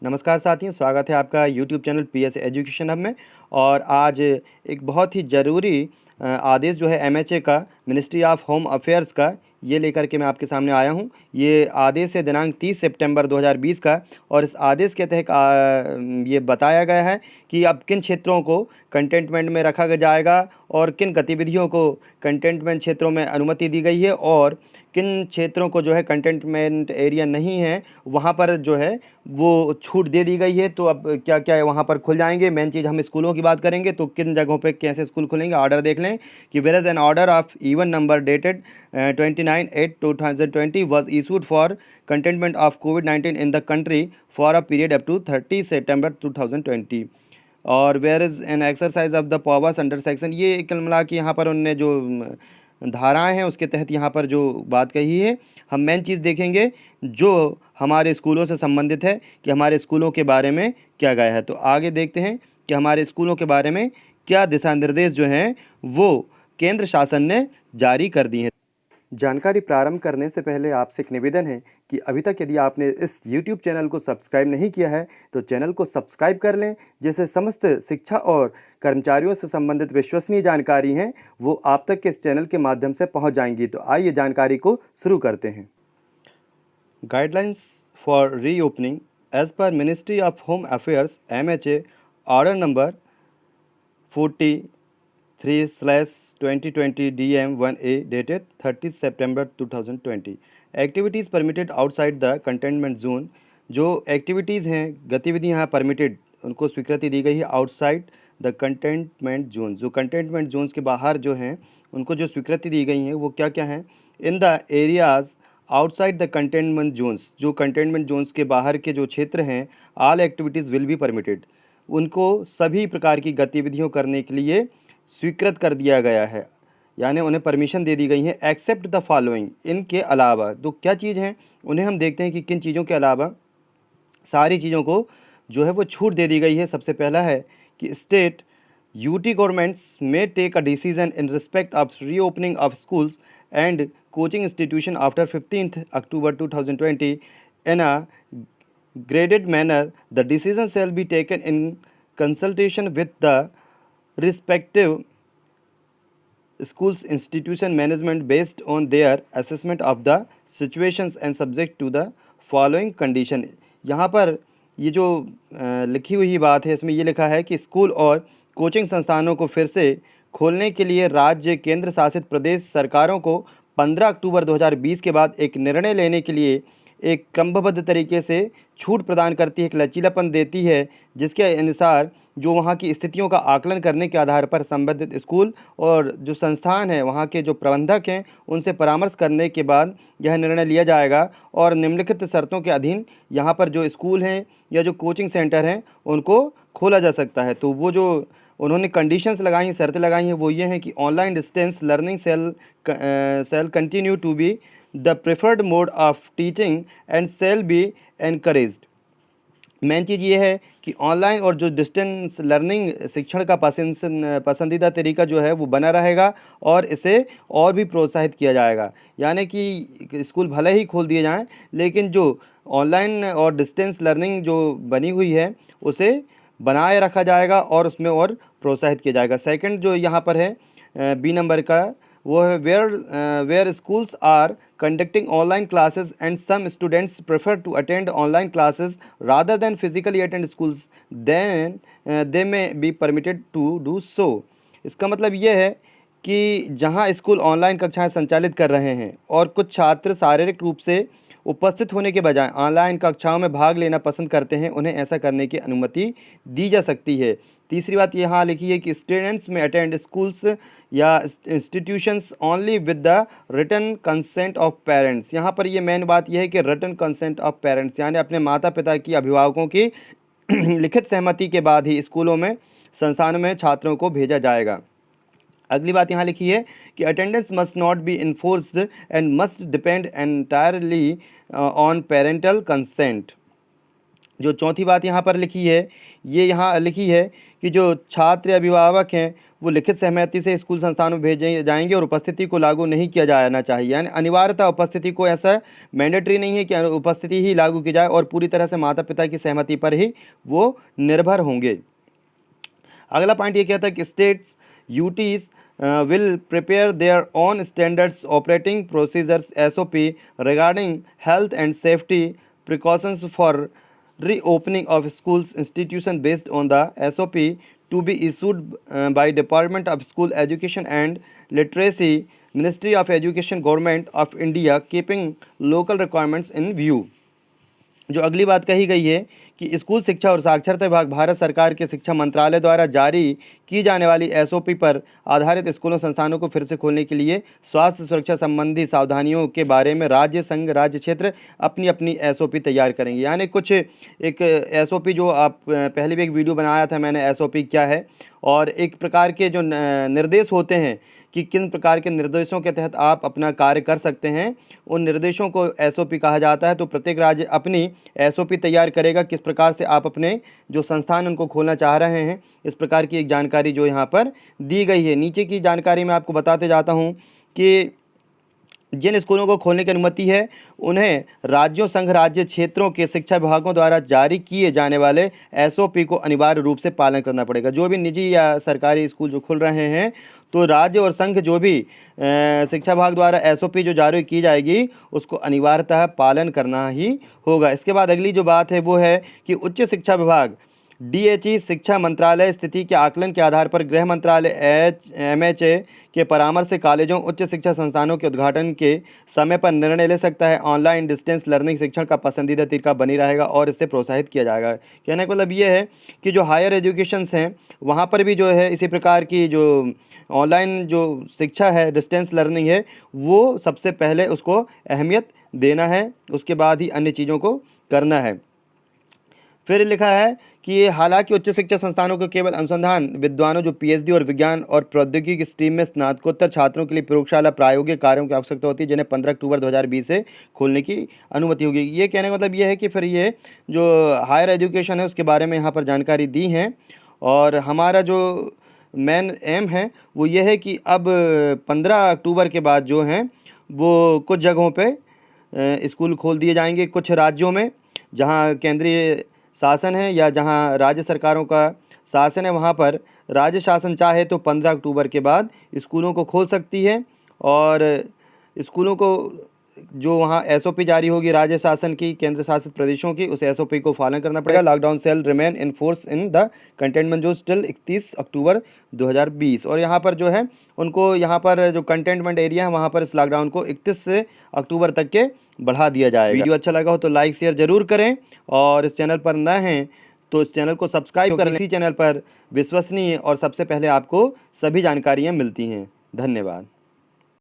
नमस्कार साथियों, स्वागत है आपका YouTube channel PS education hub में। और आज एक बहुत ही ज़रूरी आदेश जो है एमएचए का, मिनिस्ट्री ऑफ होम अफेयर्स का, ये लेकर के मैं आपके सामने आया हूँ। ये आदेश है दिनांक 30 सितंबर 2020 का। और इस आदेश के तहत ये बताया गया है कि अब किन क्षेत्रों को कंटेनमेंट में रखा जाएगा और किन गतिविधियों को कंटेनमेंट क्षेत्रों में अनुमति दी गई है, और किन क्षेत्रों को जो है कंटेनमेंट एरिया नहीं है वहाँ पर जो है वो छूट दे दी गई है। तो अब क्या क्या है वहाँ पर खुल जाएंगे। मेन चीज़ हम स्कूलों की बात करेंगे तो किन जगहों पे कैसे स्कूल खुलेंगे। ऑर्डर देख लें कि where is an order of even number dated 29/8/2020 was issued for containment of COVID-19 in the country for a period up to 30 September 2020 और where is an exercise of the powers under section. ये कुल मिला के यहाँ पर उनने जो धाराएं हैं उसके तहत यहाँ पर जो बात कही है, हम मेन चीज़ देखेंगे जो हमारे स्कूलों से संबंधित है कि हमारे स्कूलों के बारे में क्या गया है। तो आगे देखते हैं कि हमारे स्कूलों के बारे में क्या दिशा निर्देश जो हैं वो केंद्र शासन ने जारी कर दी हैं। जानकारी प्रारंभ करने से पहले आपसे एक निवेदन है कि अभी तक यदि आपने इस YouTube चैनल को सब्सक्राइब नहीं किया है तो चैनल को सब्सक्राइब कर लें, जिससे समस्त शिक्षा और कर्मचारियों से संबंधित विश्वसनीय जानकारी हैं वो आप तक के इस चैनल के माध्यम से पहुंच जाएंगी। तो आइए जानकारी को शुरू करते हैं। Guidelines for reopening as per ministry of home affairs MHA order number 43/2020 DM1A dated 30 September 2020 activities permitted outside the containment zone. जो एक्टिविटीज़ हैं, गतिविधियाँ यहाँ परमिटेड, उनको स्वीकृति दी गई है आउटसाइड द कंटेनमेंट जोन। जो कंटेनमेंट जोन्स के बाहर जो हैं उनको जो स्वीकृति दी गई हैं वो क्या क्या हैं। In the areas outside the containment zones, जो कंटेनमेंट जोन्स के बाहर के जो क्षेत्र हैं, all activities will be permitted, उनको सभी प्रकार की गतिविधियों करने के लिए स्वीकृत कर दिया गया है, यानी उन्हें परमिशन दे दी गई है। एक्सेप्ट द फॉलोइंग, इनके अलावा। तो क्या चीज़ हैं उन्हें हम देखते हैं कि किन चीज़ों के अलावा सारी चीज़ों को जो है वो छूट दे दी गई है। सबसे पहला है कि state UT governments may take a decision in respect of reopening of schools and coaching institution after 15 October 2020 in a graded manner. The decision shall be taken in consultation with the respective schools institution management based on their assessment of the situations and subject to the following condition। यहाँ पर ये जो लिखी हुई बात है इसमें ये लिखा है कि स्कूल और कोचिंग संस्थानों को फिर से खोलने के लिए राज्य केंद्र शासित प्रदेश सरकारों को 15 अक्टूबर 2020 के बाद एक निर्णय लेने के लिए एक क्रमबद्ध तरीके से छूट प्रदान करती है, एक लचीलापन देती है, जिसके अनुसार जो वहाँ की स्थितियों का आकलन करने के आधार पर संबंधित स्कूल और जो संस्थान है वहाँ के जो प्रबंधक हैं उनसे परामर्श करने के बाद यह निर्णय लिया जाएगा। और निम्नलिखित शर्तों के अधीन यहाँ पर जो स्कूल हैं या जो कोचिंग सेंटर हैं उनको खोला जा सकता है। तो वो जो उन्होंने कंडीशंस लगाई हैं, शर्तें लगाई हैं, वो ये हैं कि online distance learning shall continue to be the preferred mode of teaching and shall be encouraged. Main चीज़ ये है कि ऑनलाइन और जो डिस्टेंस लर्निंग शिक्षण का पसंदीदा तरीका जो है वो बना रहेगा और इसे और भी प्रोत्साहित किया जाएगा। यानी कि स्कूल भले ही खोल दिए जाएं लेकिन जो ऑनलाइन और डिस्टेंस लर्निंग जो बनी हुई है उसे बनाए रखा जाएगा और उसमें और प्रोत्साहित किया जाएगा। सेकंड जो यहाँ पर है बी नंबर का, वो है where schools are conducting online classes and some students prefer to attend online classes rather than physically attend schools, then they may be permitted to do so। इसका मतलब ये है कि जहां स्कूल ऑनलाइन कक्षाएं संचालित कर रहे हैं और कुछ छात्र शारीरिक रूप से उपस्थित होने के बजाय ऑनलाइन कक्षाओं में भाग लेना पसंद करते हैं, उन्हें ऐसा करने की अनुमति दी जा सकती है। तीसरी बात यहाँ लिखी है कि स्टूडेंट्स में अटेंड स्कूल्स या institutions only with the written consent of parents. यहाँ पर ये मेन बात यह है कि रिटन कंसेंट ऑफ पेरेंट्स, यानी अपने माता पिता की, अभिभावकों की लिखित सहमति के बाद ही स्कूलों में, संस्थानों में छात्रों को भेजा जाएगा। अगली बात यहाँ लिखी है कि attendance must not be enforced and must depend entirely on parental consent. जो चौथी बात यहाँ पर लिखी है, ये यहाँ लिखी है कि जो छात्र अभिभावक हैं वो लिखित सहमति से स्कूल संस्थानों में भेजे जाएंगे और उपस्थिति को लागू नहीं किया जाना चाहिए। यानी अनिवार्यता उपस्थिति को, ऐसा मैंडेटरी नहीं है कि उपस्थिति ही लागू की जाए और पूरी तरह से माता पिता की सहमति पर ही वो निर्भर होंगे। अगला पॉइंट ये कहता है कि states UTs will prepare their own standards operating procedures SOP regarding health and safety precautions for reopening of schools institution based on the SOP to be issued by Department of School Education and Literacy, Ministry of Education, Government of India, keeping local requirements in view। जो अगली बात कही गई है कि school शिक्षा और साक्षरता विभाग भारत सरकार के शिक्षा मंत्रालय द्वारा जारी की जाने वाली SOP पर आधारित स्कूलों संस्थानों को फिर से खोलने के लिए स्वास्थ्य सुरक्षा संबंधी सावधानियों के बारे में राज्य, संघ, राज्य, क्षेत्र अपनी अपनी SOP तैयार करेंगे। यानी कुछ एक SOP जो आप पहले भी एक वीडियो बनाया था मैंने, SOP क्या है, और एक प्रकार के जो निर्देश होते हैं कि किन प्रकार के निर्देशों के तहत आप अपना कार्य कर सकते हैं, उन निर्देशों को SOP कहा जाता है। तो प्रत्येक राज्य अपनी SOP तैयार करेगा, किस प्रकार से आप अपने जो संस्थान उनको खोलना चाह रहे हैं। इस प्रकार की एक जानकारी जो यहाँ पर दी गई है। नीचे की जानकारी मैं आपको बताते जाता हूँ कि जिन स्कूलों को खोलने की अनुमति है उन्हें राज्यों, संघ, राज्य, क्षेत्रों के शिक्षा विभागों द्वारा जारी किए जाने वाले SOP को अनिवार्य रूप से पालन करना पड़ेगा। जो भी निजी या सरकारी स्कूल जो खुल रहे हैं, तो राज्य और संघ जो भी शिक्षा विभाग द्वारा SOP जो जारी की जाएगी उसको अनिवार्यतः पालन करना ही होगा। इसके बाद अगली जो बात है वो है कि उच्च शिक्षा विभाग DHE शिक्षा मंत्रालय स्थिति के आकलन के आधार पर गृह मंत्रालय MHA के परामर्श से कॉलेजों, उच्च शिक्षा संस्थानों के उद्घाटन के समय पर निर्णय ले सकता है। ऑनलाइन डिस्टेंस लर्निंग शिक्षण का पसंदीदा तरीका बनी रहेगा और इससे प्रोत्साहित किया जाएगा। कहने का मतलब ये है कि जो हायर एजुकेशंस हैं वहाँ पर भी जो है इसी प्रकार की जो ऑनलाइन जो शिक्षा है, डिस्टेंस लर्निंग है, वो सबसे पहले उसको अहमियत देना है, उसके बाद ही अन्य चीज़ों को करना है। फिर लिखा है कि हालांकि उच्च शिक्षा संस्थानों को केवल अनुसंधान विद्वानों जो PhD और विज्ञान और प्रौद्योगिकी स्ट्रीम में स्नातकोत्तर छात्रों के लिए प्रयोगशाला प्रायोगिक कार्यों की आवश्यकता होती है, जिन्हें 15 अक्टूबर 2020 से खोलने की अनुमति होगी। ये कहने का मतलब ये है कि फिर ये जो हायर एजुकेशन है उसके बारे में यहाँ पर जानकारी दी है। और हमारा जो मेन एम है वो ये है कि अब 15 अक्टूबर के बाद जो हैं वो कुछ जगहों पे स्कूल खोल दिए जाएंगे। कुछ राज्यों में जहाँ केंद्रीय शासन है या जहाँ राज्य सरकारों का शासन है वहाँ पर राज्य शासन चाहे तो 15 अक्टूबर के बाद स्कूलों को खोल सकती है। और स्कूलों को जो वहाँ SOP जारी होगी राज्य शासन की, केंद्र शासित प्रदेशों की, उस SOP को पालन करना पड़ेगा। Lockdown shall remain in force in the containment zone till 31 October 2020। और यहाँ पर जो है उनको यहाँ पर जो कंटेनमेंट एरिया है वहाँ पर इस लॉकडाउन को 31 अक्टूबर तक के बढ़ा दिया जाएगा। वीडियो अच्छा लगा हो तो लाइक शेयर ज़रूर करें और इस चैनल पर नए हैं तो इस चैनल को सब्सक्राइब करें। इसी चैनल पर विश्वसनीय और सबसे पहले आपको सभी जानकारियाँ मिलती हैं। धन्यवाद।